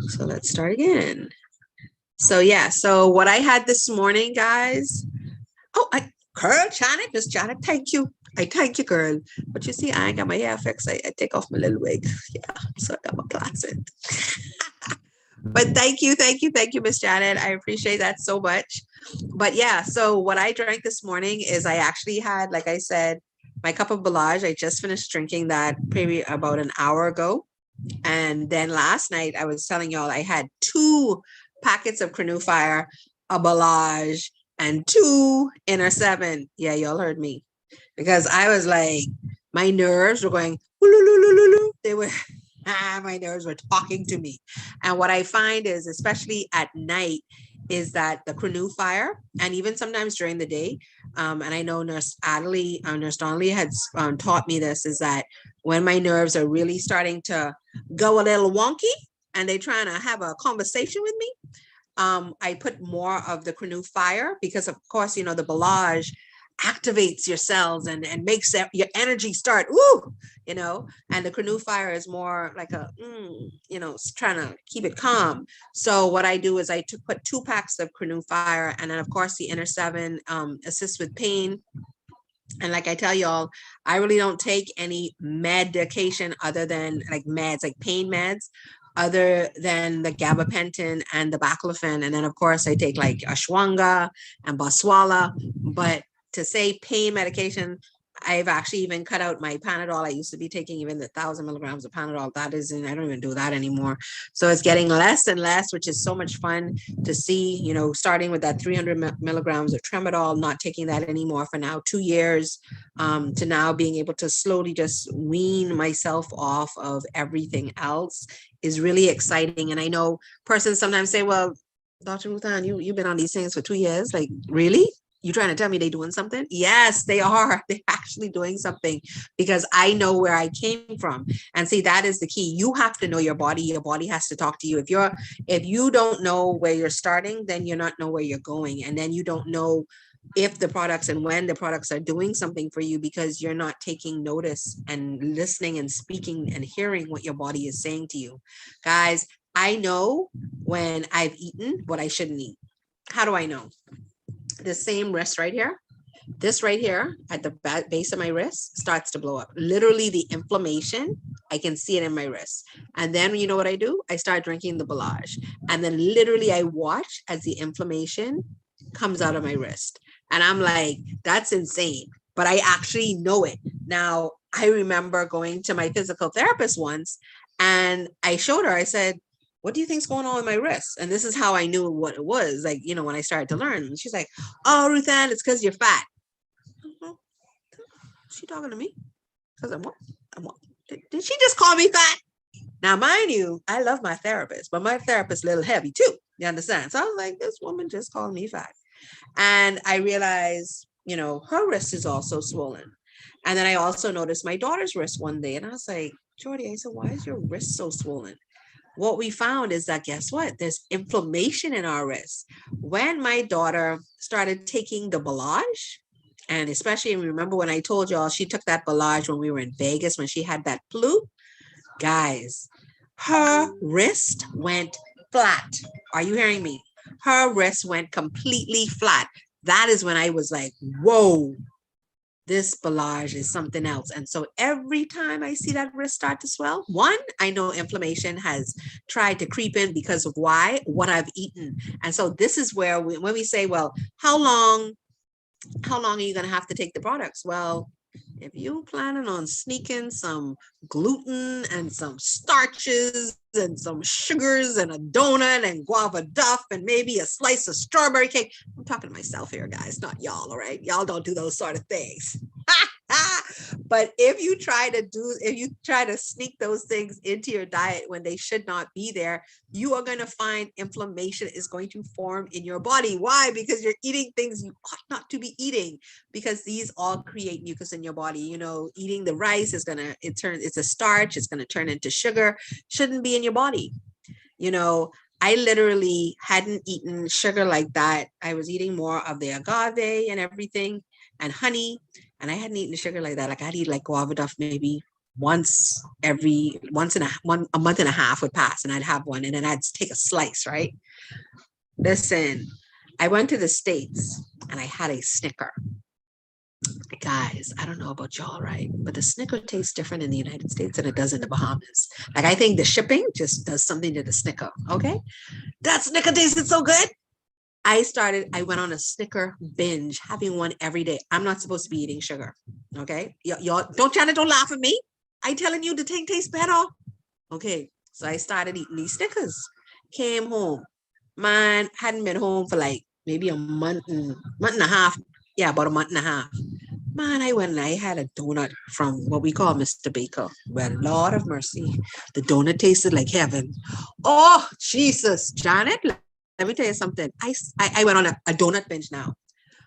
So let's start again. So yeah, so what I had this morning, guys. Oh, girl, Janet, Miss Janet, thank you. I thank you, girl. But you see, I ain't got my hair fixed. I take off my little wig. Yeah, so I got my closet. But thank you, Miss Janet. I appreciate that so much. But yeah, so what I drank this morning is I actually had, like I said, my cup of Belage. I just finished drinking that maybe about an hour ago. And then last night, I was telling y'all I had 2 packets of Canoe Fire, a Belage, and 2 Inner 7. Yeah, y'all heard me. Because I was like, my nerves were going, they were, my nerves were talking to me. And what I find is, especially at night, is that the Canoe Fire, and even sometimes during the day, and I know Nurse Adley, Nurse Donnelly had taught me this, is that when my nerves are really starting to go a little wonky and they're trying to have a conversation with me, I put more of the Canoe Fire because, of course, you know, the Belage activates your cells and makes your energy start, woo, you know, and the Canoe Fire is more like a, you know, trying to keep it calm. So what I do is I put 2 packs of Canoe Fire, and then of course the Inner 7 assists with pain. And like I tell y'all, I really don't take any medication other than like meds, like pain meds, other than the gabapentin and the baclofen. And then of course I take like ashwanga and baswala. But to say pain medication, I've actually even cut out my Panadol. I used to be taking even the 1,000 milligrams of Panadol. That isn't, I don't even do that anymore. So it's getting less and less, which is so much fun to see, you know, starting with that 300 milligrams of Tramadol, not taking that anymore for now 2 years, to now being able to slowly just wean myself off of everything else is really exciting. And I know persons sometimes say, well, Dr. Ruthan, you've been on these things for 2 years. Like, really? You trying to tell me they doing something? Yes, they are. They're actually doing something because I know where I came from. And see, that is the key. You have to know your body. Your body has to talk to you. If you don't know where you're starting, then you're not know where you're going. And then you don't know if the products and when the products are doing something for you because you're not taking notice and listening and speaking and hearing what your body is saying to you. Guys, I know when I've eaten what I shouldn't eat. How do I know? The same wrist right here, this right here at the base of my wrist starts to blow up. Literally the inflammation, I can see it in my wrist. And then you know what I do? I start drinking the Belage. And then literally I watch as the inflammation comes out of my wrist. And I'm like, that's insane. But I actually know it. Now, I remember going to my physical therapist once and I showed her, I said, what do you think's going on with my wrist? And this is how I knew what it was. Like, you know, when I started to learn, and she's like, oh, Ruthann, it's because you're fat. She talking to me? Because I'm what? Did she just call me fat? Now, mind you, I love my therapist, but my therapist a little heavy too. You understand? So I was like, this woman just called me fat. And I realized, you know, her wrist is also swollen. And then I also noticed my daughter's wrist one day. And I was like, Jordy, I said, why is your wrist so swollen? What we found is that, guess what? There's inflammation in our wrist. When my daughter started taking the Belage, and especially remember when I told y'all she took that Belage when we were in Vegas, when she had that flu, guys, her wrist went flat. Are you hearing me? Her wrist went completely flat. That is when I was like, whoa, this Belage is something else. And so every time I see that wrist start to swell, one, I know inflammation has tried to creep in because of why? What I've eaten. And so this is where when we say, well, how long are you going to have to take the products? Well, if you planning on sneaking some gluten and some starches and some sugars and a donut and guava duff and maybe a slice of strawberry cake, I'm talking to myself here, guys, not y'all, all right? Y'all don't do those sort of things. But if you try to sneak those things into your diet when they should not be there, you are going to find inflammation is going to form in your body. Why? Because you're eating things you ought not to be eating, because these all create mucus in your body. You know, eating the rice is it's a starch, it's going to turn into sugar, shouldn't be in your body. You know, I literally hadn't eaten sugar like that. I was eating more of the agave and everything and honey. And I hadn't eaten sugar like that. Like I'd eat like guava duff maybe a month and a half would pass and I'd have one and then I'd take a slice, right? Listen, I went to the States and I had a Snicker. Guys, I don't know about y'all, right? But the Snicker tastes different in the United States than it does in the Bahamas. Like, I think the shipping just does something to the Snicker, okay? That Snicker tasted so good. I went on a Snicker binge, having one every day. I'm not supposed to be eating sugar, okay? Y'all, don't laugh at me. I telling you the thing tastes better. Okay, so I started eating these Snickers. Came home. Man, hadn't been home for like maybe a month and a half. Yeah, about a month and a half. Man, I went and I had a donut from what we call Mr. Baker. Well, Lord of mercy, the donut tasted like heaven. Oh, Jesus, Janet, let me tell you something. I went on a donut binge now.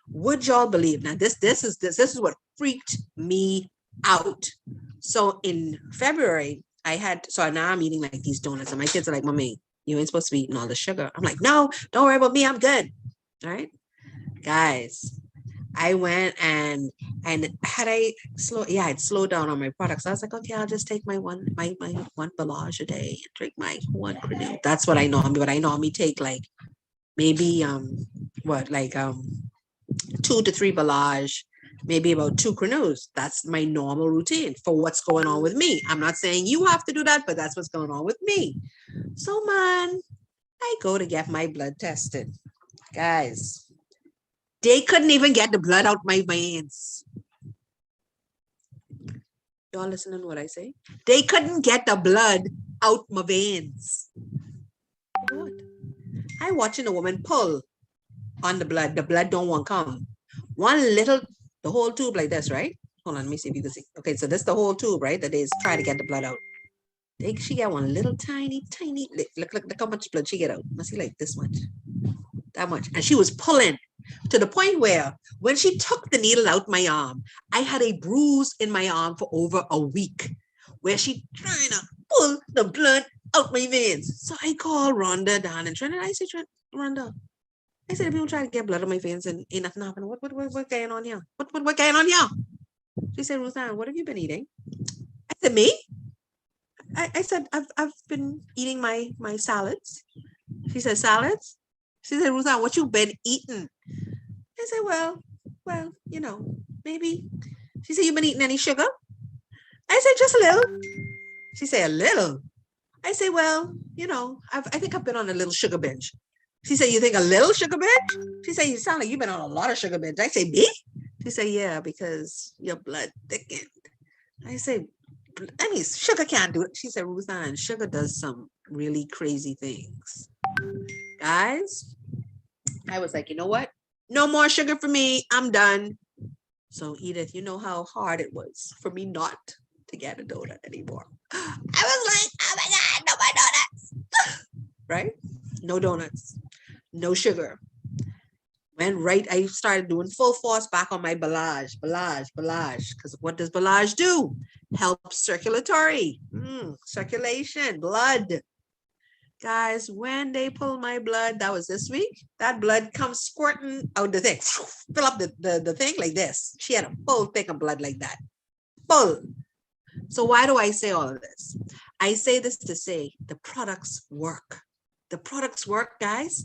Would y'all believe? Now, this is what freaked me out. So in February, so now I'm eating like these donuts, and my kids are like, Mommy, you ain't supposed to be eating all the sugar. I'm like, no, don't worry about me. I'm good. All right, guys. I went and I'd slowed down on my products. I was like, okay, I'll just take my one Belage a day and drink my one Crenue. That's what I normally take like maybe 2 to 3 Belage, maybe about 2 Crenues. That's my normal routine for what's going on with me. I'm not saying you have to do that, but that's what's going on with me. So man, I go to get my blood tested. Guys, they couldn't even get the blood out my veins. Y'all listening to what I say? They couldn't get the blood out my veins. What? I watching a woman pull on the blood. The blood don't want to come. The whole tube like this, right? Hold on, let me see if you can see. Okay, so this is the whole tube, right? That is trying to get the blood out. She got one little tiny, look how much blood she get out. Must be like this much. That much. And she was pulling to the point where when she took the needle out my arm, I had a bruise in my arm for over a week where she trying to pull the blood out my veins. So I called Rhonda down in Trinidad. I said, Rhonda, I said, if you try to get blood out my veins and ain't nothing happening, what going on here? What going on here? She said, Ruthann, what have you been eating? I said, me? I said, I've been eating my salads. She said, salads? She said, Ruthann, what you been eating? I said, well, maybe. She said, you been eating any sugar? I said, just a little. She said, a little? I said, well, I think I've been on a little sugar binge. She said, you think a little sugar binge? She said, you sound like you've been on a lot of sugar binge. I said, me? She said, yeah, because your blood thickened. I said, sugar can't do it. She said, Ruthann, sugar does some really crazy things. Guys, I was like, you know what? No more sugar for me. I'm done. So Edith, you know how hard it was for me not to get a donut anymore. I was like, oh my God, no more donuts. Right? No donuts. No sugar. I started doing full force back on my Belage. Because what does Belage do? Help circulatory. Circulation, blood. Guys, when they pull my blood, that was this week, that blood comes squirting out the thing. Fill up the thing like this. She had a full thing of blood like that. Full. So why do I say all of this? I say this to say the products work. The products work, guys.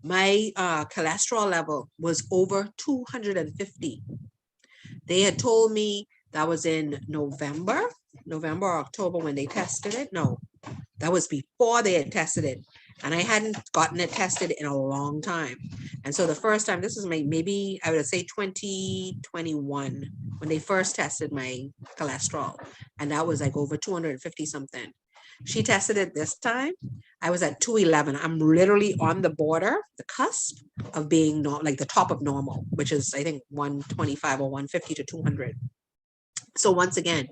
My cholesterol level was over 250. They had told me that was in November or October when they tested it. No, that was before they had tested it. And I hadn't gotten it tested in a long time. And so the first time, this is maybe I would say 2021, when they first tested my cholesterol. And that was like over 250 something. She tested it this time. I was at 211. I'm literally on the border, the cusp of being like the top of normal, which is I think 125 or 150 to 200. So once again,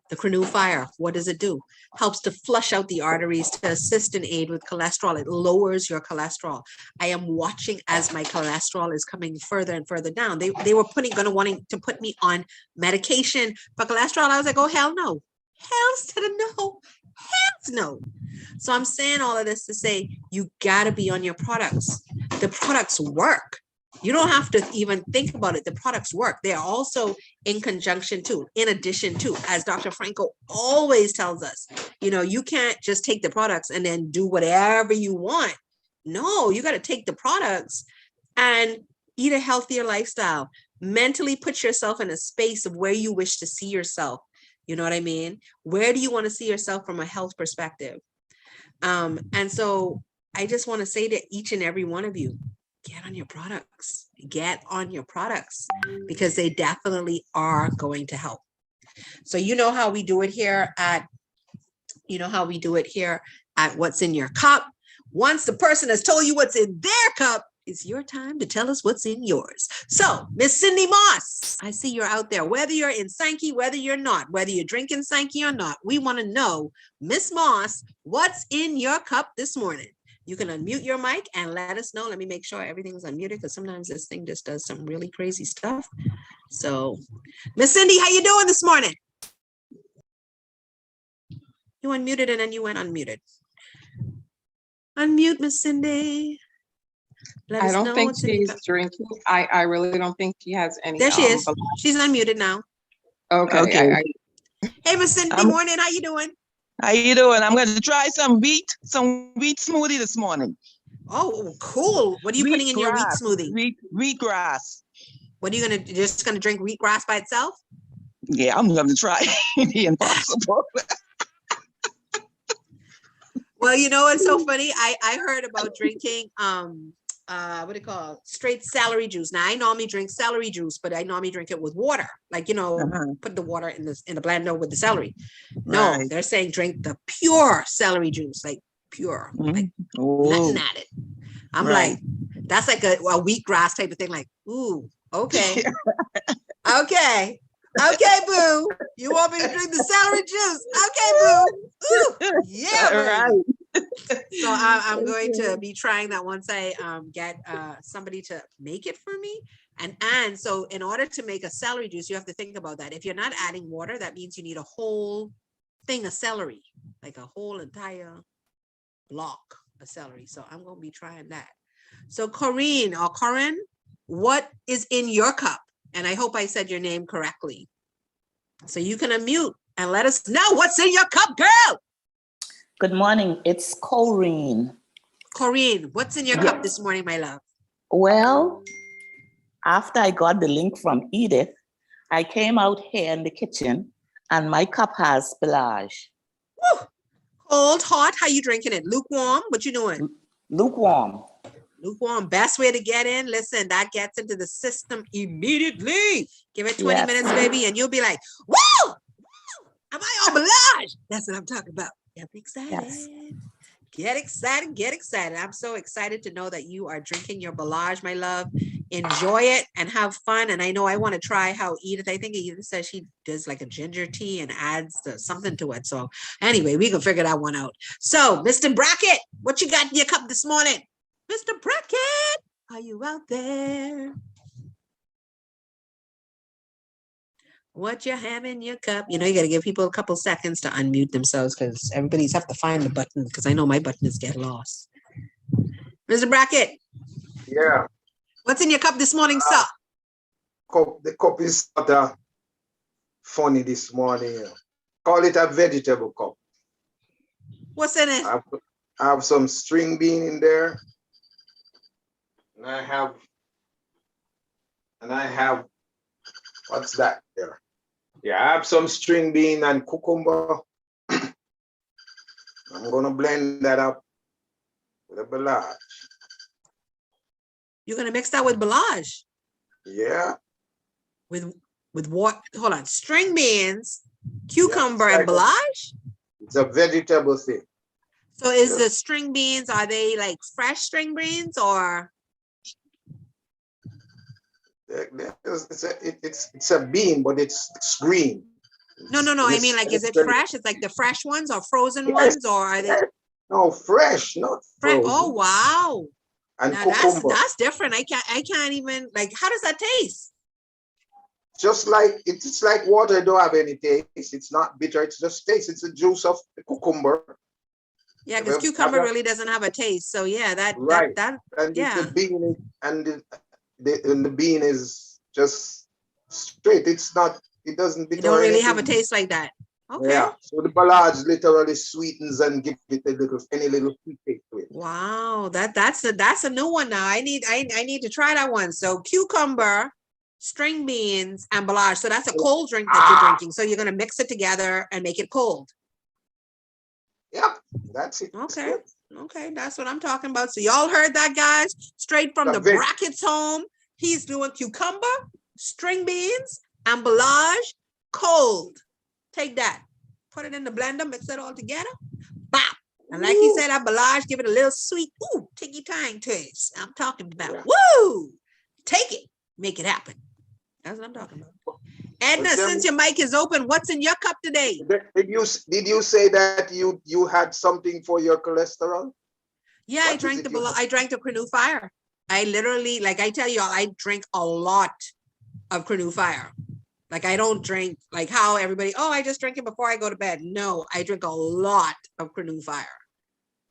the Crenue Fire, what does it do? Helps to flush out the arteries to assist and aid with cholesterol. It lowers your cholesterol. I am watching as my cholesterol is coming further and further down. They were wanting to put me on medication for cholesterol. I was like, oh, hell no. Hell's to the no. Hell's no. So I'm saying all of this to say, you got to be on your products. The products work. You don't have to even think about it. The products work. They are also in conjunction to, in addition to, as Dr. Franco always tells us, you can't just take the products and then do whatever you want. No, you got to take the products and eat a healthier lifestyle. Mentally put yourself in a space of where you wish to see yourself. You know what I mean? Where do you want to see yourself from a health perspective? And so I just want to say to each and every one of you, get on your products, because they definitely are going to help. So how we do it here at, What's in Your Cup. Once the person has told you what's in their cup, it's your time to tell us what's in yours. So, Miss Cindy Moss, I see you're out there. Whether you're in Sanki, whether you're not, whether you're drinking Sanki or not, we want to know, Miss Moss, what's in your cup this morning? You can unmute your mic and let us know. Let me make sure everything's unmuted, because sometimes this thing just does some really crazy stuff. So, Miss Cindy, how you doing this morning? You unmuted and then you went unmuted. Unmute, Miss Cindy. I don't think she's drinking. I really don't think she has any. There she is. She's unmuted now. Okay. Hey, Miss Cindy, morning. How you doing? How you doing? I'm going to try some wheat smoothie this morning. Oh, cool. What are you putting in your wheat smoothie? Wheatgrass. What are you just going to drink wheatgrass by itself? Yeah, I'm going to try the impossible. Well, it's so funny. I heard about drinking what do you call it? Straight celery juice. Now I normally drink celery juice, but I normally drink it with water. Like, put the water in the blender with the celery. No, right. They're saying drink the pure celery juice, like pure, like nothing at it. I'm like, that's like a wheatgrass type of thing. Like, ooh, okay. Okay, boo. You want me to drink the celery juice? Okay, boo. Ooh, yeah, right. So I'm going to be trying that once I get somebody to make it for me. And so in order to make a celery juice, you have to think about that. If you're not adding water, that means you need a whole thing of celery, like a whole entire block of celery. So I'm going to be trying that. So Corinne, what is in your cup? And I hope I said your name correctly. So you can unmute and let us know what's in your cup, girl. Good morning. It's Corinne. Corinne, what's in your cup this morning, my love? Well, after I got the link from Edith, I came out here in the kitchen and my cup has spillage. Woo! Cold, hot, how you drinking it? Lukewarm? What you doing? Lukewarm. Lukewarm, best way to get in. Listen, that gets into the system immediately. Give it 20 minutes, baby, and you'll be like, woo! Am I on Belage? That's what I'm talking about. Get excited. Yes. Get excited. I'm so excited to know that you are drinking your Belage, my love. Enjoy it and have fun. And I know I want to try how Edith, I think Edith says she does like a ginger tea and adds something to it. So anyway, we can figure that one out. So, Mr. Brackett, what you got in your cup this morning? Mr. Brackett, are you out there? What you have in your cup? You got to give people a couple seconds to unmute themselves, because everybody's have to find the button, because I know my button is get lost. Mr. Brackett. Yeah. What's in your cup this morning, sir? The cup is not funny this morning. Call it a vegetable cup. What's in it? I have some string bean in there. And I have, what's that there? Yeah, I have some string bean and cucumber. I'm gonna blend that up with a Belage. You're gonna mix that with Belage? Yeah. With what? Hold on. String beans, cucumber, and Belage? It's a vegetable thing. So is the string beans, are they like fresh string beans or? It's a bean, but it's green. No. I mean, like, is it fresh? It's like the fresh ones or frozen ones, or are they? No, fresh, not frozen. Oh wow! And now cucumber. that's different. I can't even, like. How does that taste? Just like it's like water. It don't have any taste. It's not bitter. It's just taste. It's the juice of the cucumber. Yeah, because cucumber really doesn't have a taste. So yeah, right. that and yeah. the bean and the bean is just straight. It's not. It doesn't You bitter don't or really have a anything. taste like that. Okay. Yeah. So the ballage literally sweetens and give it a little any little sweet taste to it. Wow, that's a new one now. I need to try that one. So cucumber, string beans, and ballage. So that's a cold drink that you're drinking. So you're gonna mix it together and make it cold. Yep, that's it. Okay. Okay, that's what I'm talking about. So y'all heard that, guys? Straight from the Brackett's home. He's doing cucumber, string beans, and ballage cold. Take that. Put it in the blender, mix it all together. Bop. And like he said, that ballage, give it a little sweet, tiggy tang taste. I'm talking about. Yeah. Woo! Take it. Make it happen. That's what I'm talking about. Edna, since your mic is open, what's in your cup today? Did you say that you had something for your cholesterol? Yeah, I drank the Canoe Fire. I literally, like I tell you all, I drink a lot of Canoe Fire. Like I don't drink like how everybody, I just drink it before I go to bed. No, I drink a lot of Canoe Fire.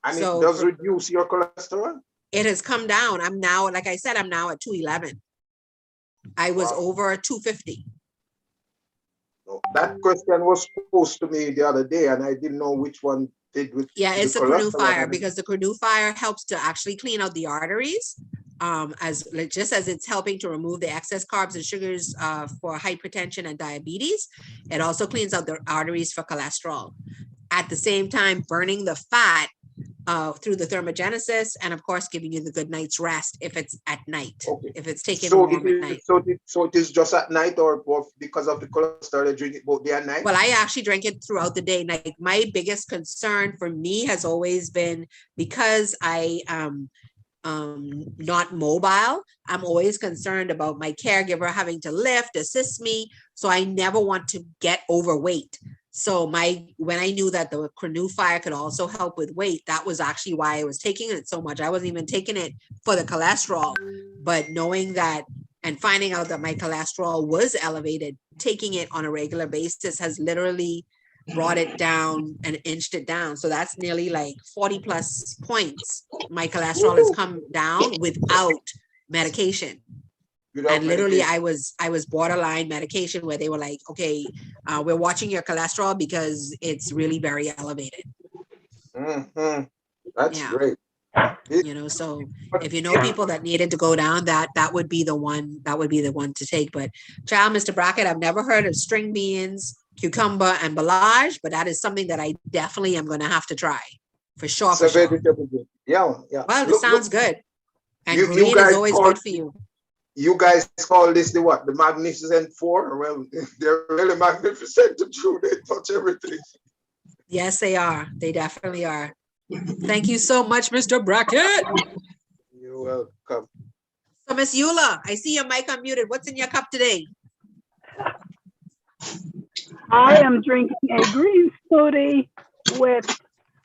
And so, it does reduce your cholesterol? It has come down. I'm now, like I said, I'm now at 211. I was over 250. That question was posed to me the other day, and I didn't know which one did with. Yeah, it's the Canoe Fire, because the Canoe Fire helps to actually clean out the arteries, just as it's helping to remove the excess carbs and sugars for hypertension and diabetes. It also cleans out the arteries for cholesterol. At the same time, burning the fat through the thermogenesis, and of course giving you the good night's rest if it's at night. Okay. If it's taken warm at night. So it is just at night, or because of the cholesterol you drink it both day and night? Well, I actually drink it throughout the day. Like my biggest concern for me has always been, because I am not mobile, I'm always concerned about my caregiver having to lift, assist me. So I never want to get overweight. So when I knew that the Canoe Fire could also help with weight, that was actually why I was taking it so much. I wasn't even taking it for the cholesterol, but knowing that and finding out that my cholesterol was elevated, taking it on a regular basis has literally brought it down and inched it down. So that's nearly like 40 plus points. My cholesterol has come down without medication. And literally I was borderline medication, where they were like, okay, we're watching your cholesterol because it's really very elevated. Mm-hmm. That's great. So if you know people that needed to go down, that would be the one to take. But child, Mr. Brackett, I've never heard of string beans, cucumber, and ballage, but that is something that I definitely am going to have to try for sure. Yeah. Well, it sounds good. And green is always good for you. You guys call this the what? The Magnificent Four? Well, they're really magnificent to do. They touch everything. Yes, they are. They definitely are. Thank you so much, Mr. Brackett. You're welcome. So, Miss Eula, I see your mic unmuted. What's in your cup today? I am drinking a green smoothie with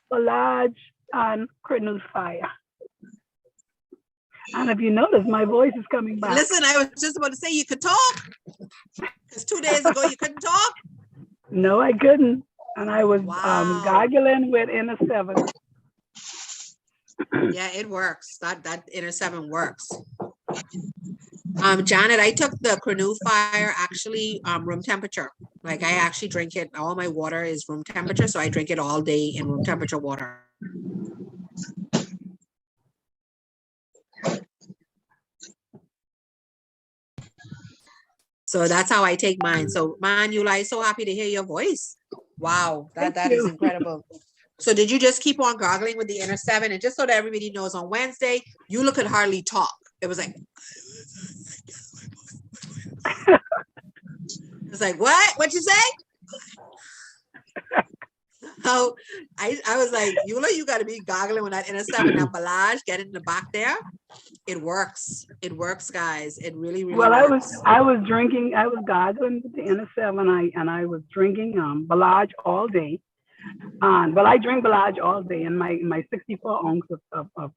ballage and Canoe Fire. And if you notice, my voice is coming back. Listen, I was just about to say you could talk. Because 2 days ago you couldn't talk. No, I couldn't. And I was gargling with Inner 7. Yeah, it works. That Inner 7 works. Janet, I took the Canoe Fire actually room temperature. Like I actually drink it. All my water is room temperature, so I drink it all day in room temperature water. So that's how I take mine. So Manuela, so happy to hear your voice. Wow, that is incredible. So did you just keep on gargling with the Inner 7? And just so that everybody knows, on Wednesday, you could hardly talk. It was like, it's like, what? What'd you say? So I was like, Eula, you got to be gargling with that Inner 7, that ballage, get it in the back there. It works. It works, guys. It really, really works. I was gargling with the Inner 7, and I was drinking ballage all day. But I drink ballage all day in my 64 ounce of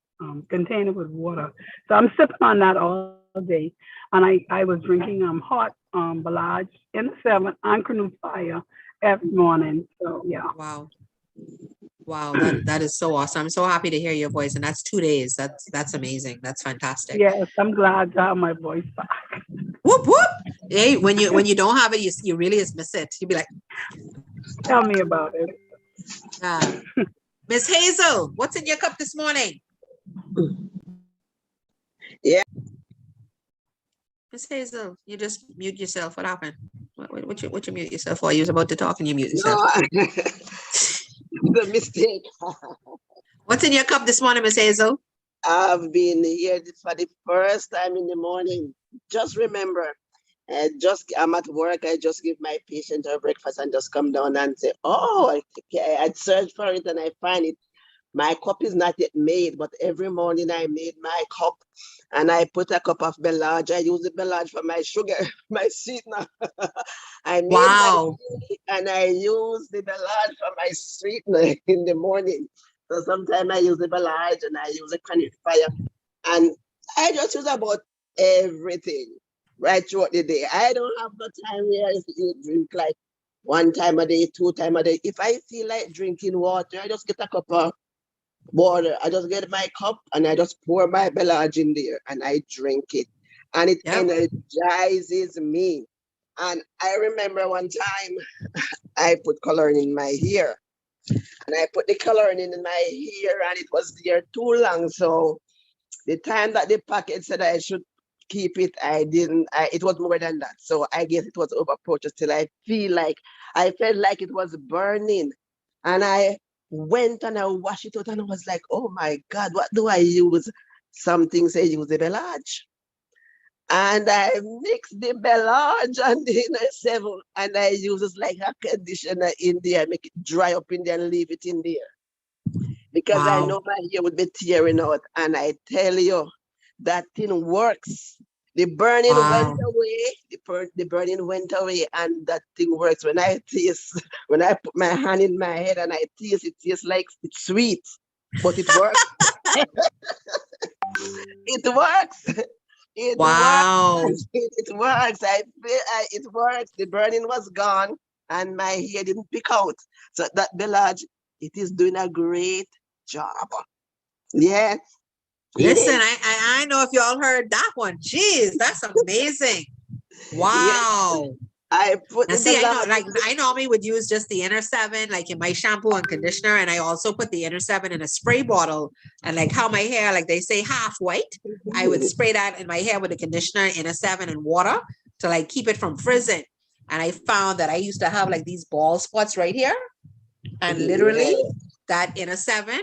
container with water. So I'm sipping on that all day. And I was drinking hot ballage, Inner 7, and Canoe Fire every morning. So yeah. Wow, that is so awesome. I'm so happy to hear your voice. And that's 2 days. That's amazing. That's fantastic. Yes, I'm glad to have my voice back. Whoop whoop. Hey, when you don't have it, you really just miss it. You'd be like, Tell me about it. Miss Hazel, what's in your cup this morning? Yeah. Miss Hazel, you just mute yourself. What happened? What you mute yourself for? You was about to talk and you mute yourself. No, the mistake. What's in your cup this morning, Miss Hazel? I've been here for the first time in the morning. Just remember, I'm at work. I just give my patient her breakfast and just come down and say, oh, I search for it and I find it. My cup is not yet made, but every morning I made my cup and I put a cup of Belage. I use the Belage for my sugar, my sweetener. I made my tea and I use the Belage for my sweetener in the morning. So sometimes I use the Belage and I use the Fire. And I just use about everything right throughout the day. I don't have no time where I drink like 1 time a day, 2 times a day. If I feel like drinking water, I just get a cup of water. I just get my cup and I just pour my Belage in there and I drink it. And it energizes me. And I remember one time I put coloring in my hair. And I put the coloring in my hair and it was there too long. So the time that the packet said I should keep it, I didn't. It was more than that. So I guess it was overprocessed till I felt like it was burning. And I went and I washed it out and I was like, oh my God, what do I use? Something say use the Belage. And I mix the Belage and the Inner 7 and I use it like a conditioner in there, make it dry up in there and leave it in there. Because I know my hair would be tearing out. And I tell you, that thing works. The burning went away. The burning went away and that thing works. When I put my hand in my head and I taste, it tastes like it's sweet, but it works. It works. It works. It works. I feel it works. The burning was gone and my hair didn't pick out. So that Belage, it is doing a great job. Yeah. Listen, I know if y'all heard that one. Jeez, that's amazing. Wow. Yeah. I put I normally would use just the Inner 7 like in my shampoo and conditioner, and I also put the Inner 7 in a spray bottle. And like how my hair, like they say half white, I would spray that in my hair with the conditioner, Inner 7 and water to like keep it from frizzing. And I found that I used to have like these bald spots right here, and literally that Inner 7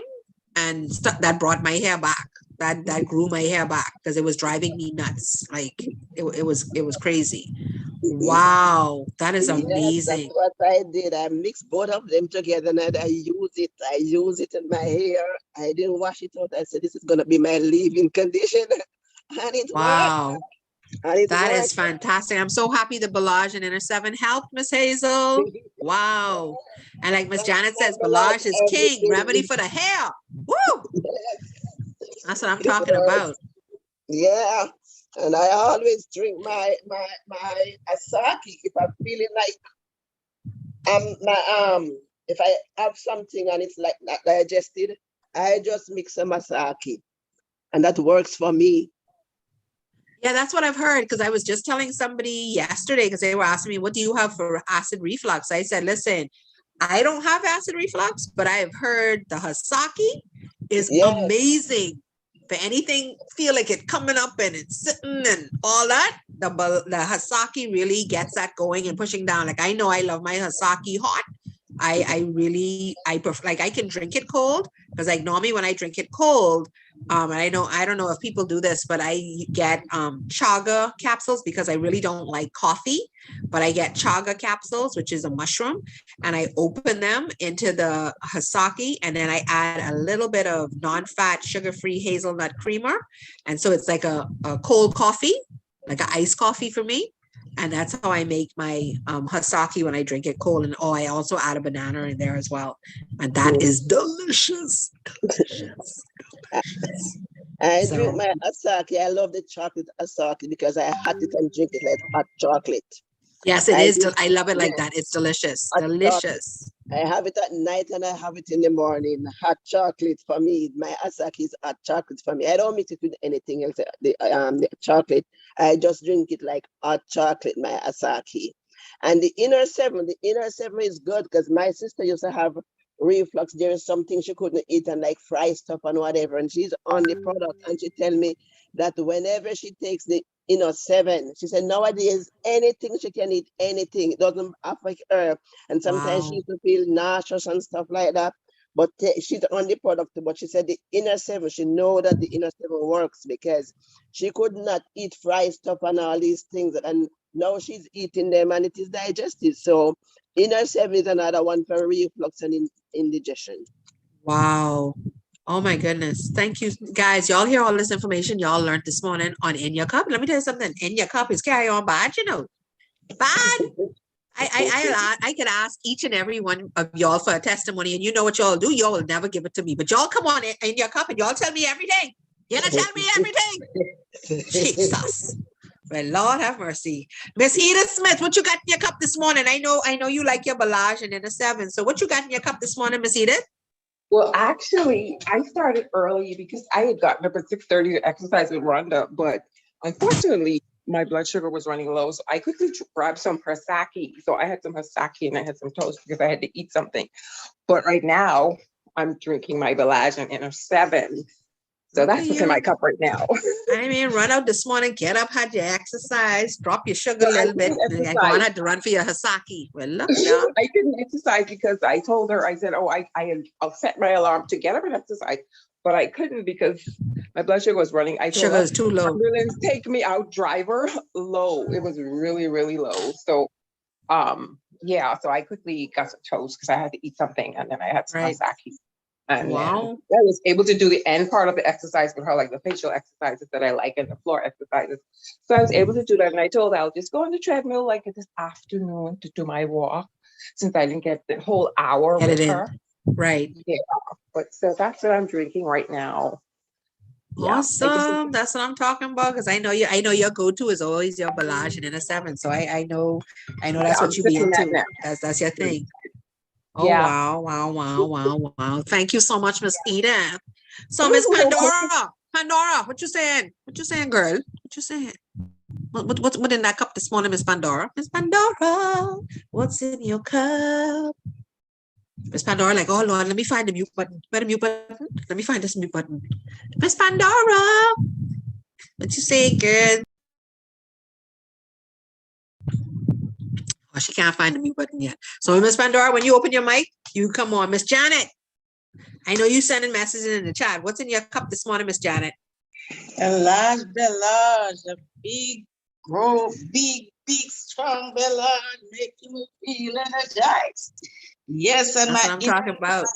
and that brought my hair back. That grew my hair back because it was driving me nuts. Like it was crazy. Wow, that is amazing. That's what I did. I mixed both of them together and I use it. I use it in my hair. I didn't wash it out. I said this is gonna be my leave-in conditioner, and it worked. And that is fantastic. I'm so happy the Belage and Inner 7 helped, Miss Hazel. Wow. And like Miss Janet says, Belage is king, remedy for the hair. Woo! That's what I'm talking about. Yeah. And I always drink my Asaki if I'm feeling like if I have something and it's like not digested, I just mix some Asaki. And that works for me. Yeah, that's what I've heard, because I was just telling somebody yesterday because they were asking me, what do you have for acid reflux? I said, listen, I don't have acid reflux, but I have heard the Hasaki is amazing. For anything, feel like it coming up and it's sitting and all that, the Hasaki really gets that going and pushing down. Like I know I love my Hasaki hot. I prefer, like I can drink it cold because like normally when I drink it cold, and I don't know if people do this, but I get chaga capsules because I really don't like coffee, but I get chaga capsules, which is a mushroom, and I open them into the Hasaki and then I add a little bit of non-fat sugar-free hazelnut creamer. And so it's like a cold coffee, like an iced coffee for me. And that's how I make my Hasaki when I drink it cold. And I also add a banana in there as well. And that is delicious. Delicious. I drink my Asaki. I love the chocolate Asaki because I hot it and drink it like hot chocolate. Yes, it is. I love it like that. It's delicious. Delicious. I have it at night and I have it in the morning. Hot chocolate for me. My Asaki is hot chocolate for me. I don't mix it with anything else. The chocolate, I just drink it like hot chocolate, my Asaki. And the inner seven is good because my sister used to have reflux. There is something she couldn't eat and like fry stuff and whatever. And she's on the product and she tell me that whenever she takes the seven, she said nowadays anything she can eat, anything. It doesn't affect her. And sometimes she Wow. used to feel nauseous and stuff like that. But she's on the product, but she said the inner seven, she know that the inner seven works because she could not eat fried stuff and all these things. And now she's eating them and it is digested. So inner seven is another one for reflux and indigestion. Wow. Oh my goodness. Thank you, guys. Y'all hear all this information y'all learned this morning on In Your Cup. Let me tell you something. In Your Cup is carry on bad, you know. Bad. I could ask each and every one of y'all for a testimony, and you know what y'all do. Y'all will never give it to me, but y'all come on in Your Cup and y'all tell me everything. You know, tell me everything. Jesus. Well, Lord have mercy. Miss Edith Smith, what you got in your cup this morning? I know you like your Balage and then a 7. So what you got in your cup this morning, Miss Edith? Well, actually, I started early because I had gotten up at 6:30 to exercise with Rhonda, but unfortunately, my blood sugar was running low. So I quickly grabbed some Hasaki. So I had some Hasaki and I had some toast because I had to eat something. But right now, I'm drinking my Balage and Inner 7. So that's what's in my cup right now. I mean, run out this morning, get up, had your exercise, drop your sugar a little bit, and go on had to run for your Hasaki. Well, look, yeah. I couldn't exercise because I told her, I said, oh, I'll set my alarm to get up and exercise, but I couldn't because my blood sugar was running. I told Sugar her, is too low. ambulance, take me out, driver, low. It was really, really low. So, yeah, so I quickly got some toast because I had to eat something, and then I had some Hasaki. And then I was able to do the end part of the exercise with her, like the facial exercises that I like and the floor exercises. So I was able to do that. And I told her I'll just go on the treadmill like this afternoon to do my walk since I didn't get the whole hour with her. Right. Yeah. But so that's what I'm drinking right now. Yeah. Awesome. That's what I'm talking about. Because I know your go-to is always your Balage and Inner 7. So I know that's what you be into. That's your thing. Oh, yeah. Wow. Thank you so much, Miss Edith. So, Miss Pandora, what you saying? What you saying, girl? What you saying? What in that cup this morning, Miss Pandora? Miss Pandora, what's in your cup? Miss Pandora, like, oh Lord, let me find the mute button. Where the mute button? Let me find this mute button. Miss Pandora, what you saying, girl? Oh, she can't find the mute button yet. So, Miss Pandora, when you open your mic, you come on. Miss Janet, I know you sending messages in the chat. What's in your cup this morning, Miss Janet? A large Belage, a big, strong Belage, making me feel energized. Yes, and that's what I'm talking about.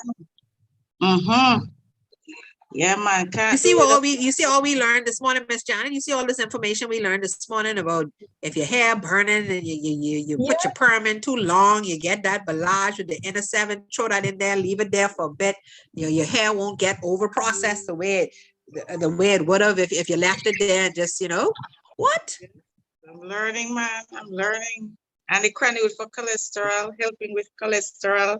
Yeah, man. You see all we learned this morning, Miss Janet. You see all this information we learned this morning about if your hair burning and you put your perm in too long, you get that Balage with the Inner 7. Throw that in there, leave it there for a bit. Your hair won't get over processed the way it would have if you left it there. Just what? I'm learning, man. I'm learning. And the cranny for cholesterol, helping with cholesterol.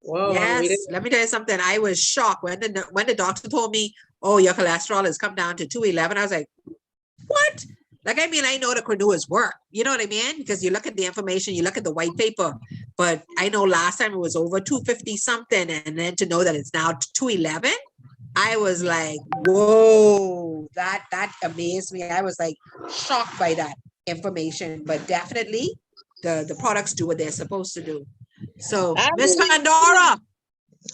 Whoa, yes, let me tell you something. I was shocked when the doctor told me, oh, your cholesterol has come down to 211. I was like, what? Like, I mean, I know the Cornua's work. You know what I mean? Because you look at the information, you look at the white paper. But I know last time it was over 250 something. And then to know that it's now 211, I was like, whoa, that amazed me. I was like shocked by that information. But definitely the products do what they're supposed to do. So, Miss Pandora.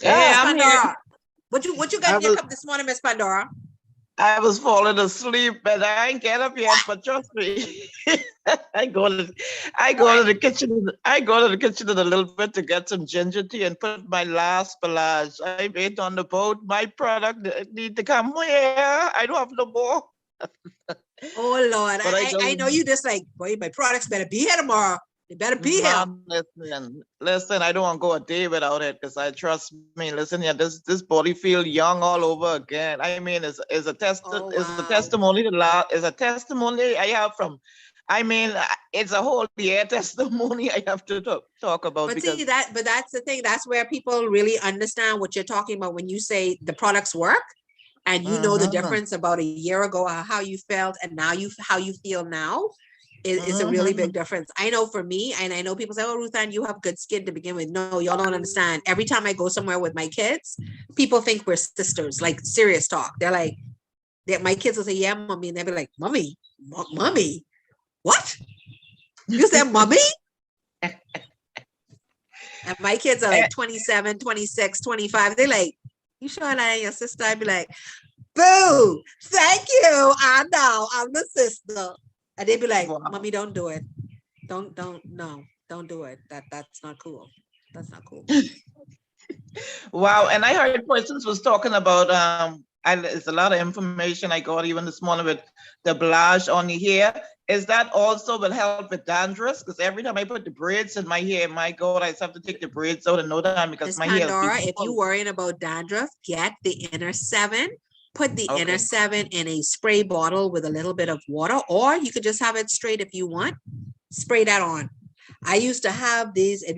Yeah, I'm Pandora. here. What you got in your cup this morning, Miss Pandora? I was falling asleep, but I ain't get up yet. But trust me, I go to the kitchen. I go to the kitchen in a little bit to get some ginger tea and put my last Balage. I ate on the boat. My product need to come here. I don't have no more. Oh Lord, I know you just like, boy, my products better be here tomorrow. They better be here. Listen, I don't want to go a day without it because I trust me. Listen, yeah, this body feel young all over again. I mean, it's a testimony I have from I mean, it's a whole year testimony I have to talk about. But because see but that's the thing. That's where people really understand what you're talking about when you say the products work, and you know the difference about a year ago, how you felt, and now how you feel now. It's a really big difference. I know for me, and I know people say, "Oh, Ruth Ann, you have good skin to begin with." No, y'all don't understand. Every time I go somewhere with my kids, people think we're sisters. Like serious talk. They're like, my kids will say, "Yeah, mommy," and they'll be like, "Mommy, mommy, what? You said mommy?" And my kids are like 27, 26, 25. They're like, "You sure that ain't your sister?" I'd be like, "Boo, thank you. I know I'm the sister." And they'd be like, "Mommy, don't do it. Don't do it. That's not cool. That's not cool." Wow. And I heard persons was talking about, it's a lot of information I got even this morning with the blush on the hair. Is that also will help with dandruff? Because every time I put the braids in my hair, my God, I just have to take the braids out in no time because Miss my hair. Pandora, if you're worrying about dandruff, get the Inner 7. Put the Inner 7 in a spray bottle with a little bit of water, or you could just have it straight if you want. Spray that on. I used to have these, it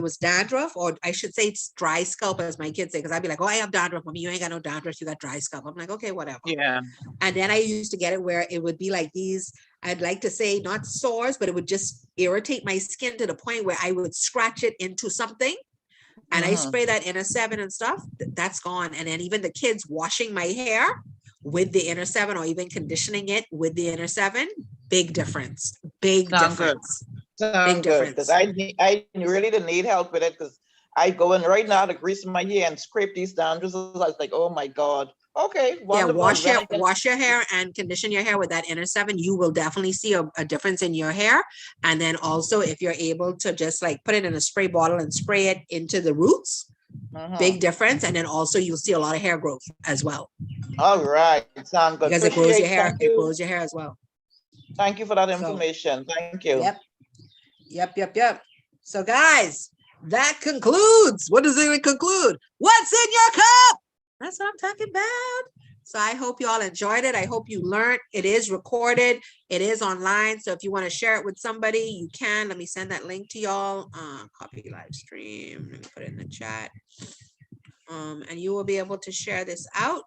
was dandruff, or I should say it's dry scalp, as my kids say, because I'd be like, "Oh, I have dandruff, mommy. You ain't got no dandruff, you got dry scalp." I'm like, "Okay, whatever." Yeah. And then I used to get it where it would be like these, I'd like to say not sores, but it would just irritate my skin to the point where I would scratch it into something. And I spray that Inner 7 and stuff, that's gone. And then even the kids washing my hair with the Inner 7, or even conditioning it with the Inner 7, big difference. Big difference. Big difference. Because I really need help with it, because I go in right now to grease my hair and scrape these dandruffs. I was like, oh my God. Okay. Yeah, wash your hair and condition your hair with that Inner 7. You will definitely see a difference in your hair. And then also, if you're able to just like put it in a spray bottle and spray it into the roots, big difference. And then also you'll see a lot of hair growth as well. All right, sound good. Because it grows your hair. It grows your hair as well. Thank you for that information. Thank you. Yep. So guys, that concludes. What does it conclude? What's in your cup? That's what I'm talking about. So I hope you all enjoyed it. I hope you learned. It is recorded. It is online. So if you want to share it with somebody, you can. Let me send that link to y'all. Copy live stream. Let me put it in the chat. And you will be able to share this out.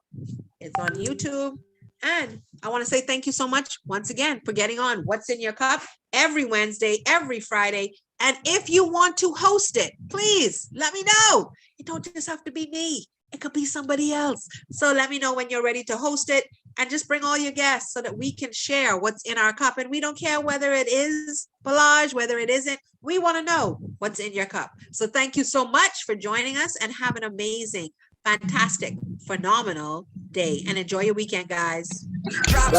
It's on YouTube. And I want to say thank you so much once again for getting on What's in Your Cup every Wednesday, every Friday. And if you want to host it, please let me know. It don't just have to be me. It could be somebody else. So let me know when you're ready to host it, and just bring all your guests so that we can share what's in our cup. And we don't care whether it is Balaj, whether it isn't. We want to know what's in your cup. So thank you so much for joining us, and have an amazing, fantastic, phenomenal day, and enjoy your weekend, guys. I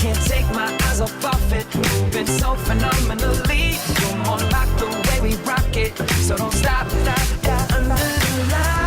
can't take my eyes off it. Moving so phenomenally. You're more like the way we rock it. So don't stop, under the light.